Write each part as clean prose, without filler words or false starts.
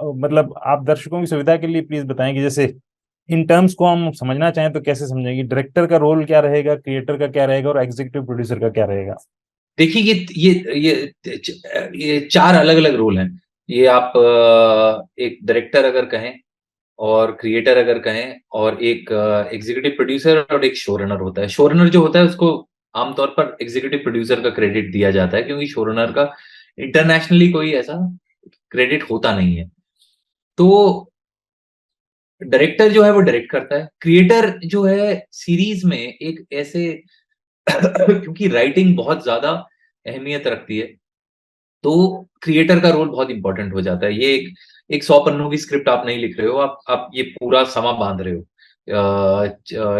मतलब आप दर्शकों की सुविधा के लिए प्लीज बताएं कि जैसे इन टर्म्स को हम समझना चाहें तो कैसे समझेंगे, डायरेक्टर का रोल क्या रहेगा, क्रिएटर का क्या रहेगा और एग्जीक्यूटिव प्रोड्यूसर का क्या रहेगा? देखिए ये 4 अलग-अलग रोल हैं। ये आप एक डायरेक्टर अगर कहें और क्रिएटर अगर कहें और एक एग्जीक्यूटिव प्रोड्यूसर और एक शो रनर होता है। शो रनर जो होता है उसको आमतौर पर एग्जीक्यूटिव प्रोड्यूसर का क्रेडिट दिया जाता है क्योंकि शो रनर का इंटरनेशनली कोई ऐसा क्रेडिट होता नहीं है। तो डायरेक्टर जो है वो डायरेक्ट करता है। क्रिएटर जो है सीरीज में एक ऐसे क्योंकि राइटिंग बहुत ज़्यादा अहमियत रखती है, तो क्रिएटर का रोल बहुत इंपॉर्टेंट हो जाता है। ये एक 100 पन्नों की स्क्रिप्ट आप नहीं लिख रहे हो, आप ये पूरा समा बांध रहे हो।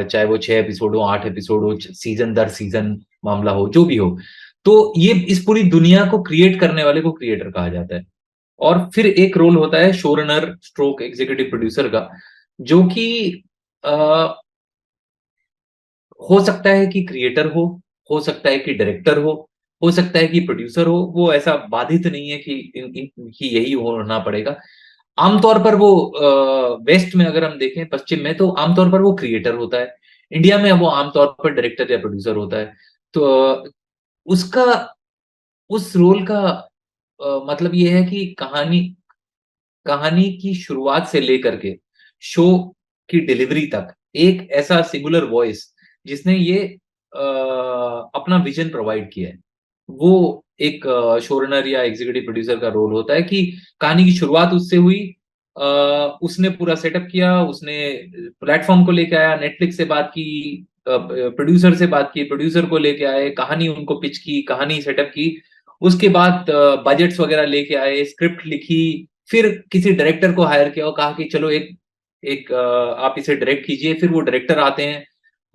चाहे वो 6 एपिसोड हो, 8 एपिसोड हो, सीजन दर सीजन मामला हो, जो भी हो। तो ये इस पूरी दुनिया को क्रिएट करने वाले को क्रिएटर कहा जाता है। और फिर एक रोल होता है show runner stroke executive producer का, जो कि हो सकता है कि क्रिएटर हो सकता है कि डायरेक्टर हो सकता है कि प्रोड्यूसर हो। वो ऐसा बाधित नहीं है कि यही होना पड़ेगा। आमतौर पर वो वेस्ट में अगर हम देखें, पश्चिम में, तो आमतौर पर वो क्रिएटर होता है। इंडिया में वो आमतौर पर डायरेक्टर या प्रोड्यूसर होता है। तो उसका उस रोल का मतलब ये है कि कहानी की शुरुआत से लेकर के शो की डिलीवरी तक एक ऐसा सिंगुलर वॉइस जिसने ये अपना विजन प्रोवाइड किया है, वो एक शोरनर या एग्जीक्यूटिव प्रोड्यूसर का रोल होता है कि कहानी की शुरुआत उससे हुई, उसने पूरा सेटअप किया, उसने प्लेटफॉर्म को लेके आया, नेटफ्लिक्स से बात की, प्रोड्यूसर से बात की, प्रोड्यूसर को लेके आए, कहानी उनको पिच की, कहानी सेटअप की, उसके बाद बजट्स वगैरह लेके आए, स्क्रिप्ट लिखी, फिर किसी डायरेक्टर को हायर किया और कहा कि चलो एक आप इसे डायरेक्ट कीजिए। फिर वो डायरेक्टर आते हैं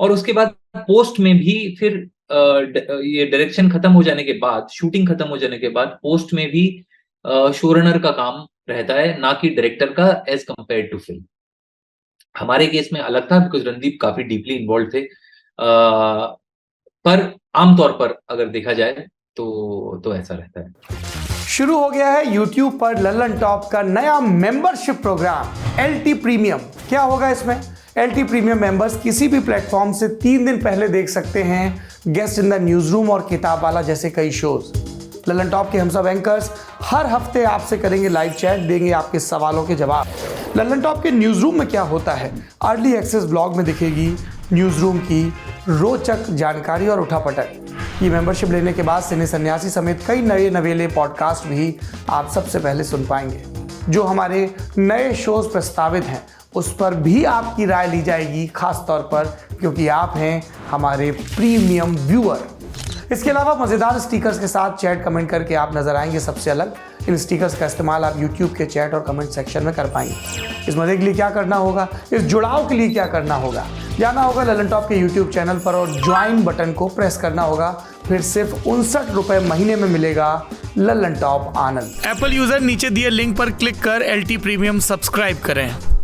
और उसके बाद पोस्ट में भी फिर ये डायरेक्शन खत्म हो जाने के बाद, शूटिंग खत्म हो जाने के बाद पोस्ट में भी शोरनर का काम रहता है, ना कि डायरेक्टर का, एज कंपेयर टू फिल्म। हमारे केस में अलग था बिकॉज रणदीप काफी डीपली इन्वॉल्व थे, पर आमतौर पर अगर देखा जाए तो ऐसा रहता है। शुरू हो गया है YouTube पर लल्लन टॉप का नया मेंबरशिप प्रोग्राम LT प्रीमियम। क्या होगा इसमें? LT प्रीमियम मेंबर्स किसी भी प्लेटफॉर्म से 3 दिन पहले देख सकते हैं guest in the news room और किताबवाला जैसे कई शोज। लल्लन टॉप के हम सब एंकर्स हर हफ्ते आपसे करेंगे लाइव चैट, देंगे आपके सवालों के जवाब। लल्लन टॉप के न्यूज रूम में क्या होता है, अर्ली एक्सेस ब्लॉग में दिखेगी न्यूज रूम की रोचक जानकारी और उठापटक। ये मेंबरशिप लेने के बाद सिने सन्यासी समेत कई नए नवेले पॉडकास्ट भी आप सबसे पहले सुन पाएंगे। जो हमारे नए शोज प्रस्तावित हैं उस पर भी आपकी राय ली जाएगी, खास तौर पर क्योंकि आप हैं हमारे प्रीमियम व्यूअर। इसके अलावा मज़ेदार स्टिकर्स के साथ चैट कमेंट करके आप नजर आएंगे सबसे अलग। इन स्टिकर्स का इस्तेमाल आप YouTube के चैट और कमेंट सेक्शन में कर पाएंगे। इस मजे के लिए क्या करना होगा, इस जुड़ाव के लिए क्या करना होगा, जाना होगा लल्लन टॉप के YouTube चैनल पर और ज्वाइन बटन को प्रेस करना होगा। फिर सिर्फ 59 रुपए महीने में मिलेगा लल्लन टॉप आनंद। एप्पल यूजर नीचे दिए लिंक पर क्लिक कर LT प्रीमियम सब्सक्राइब करें।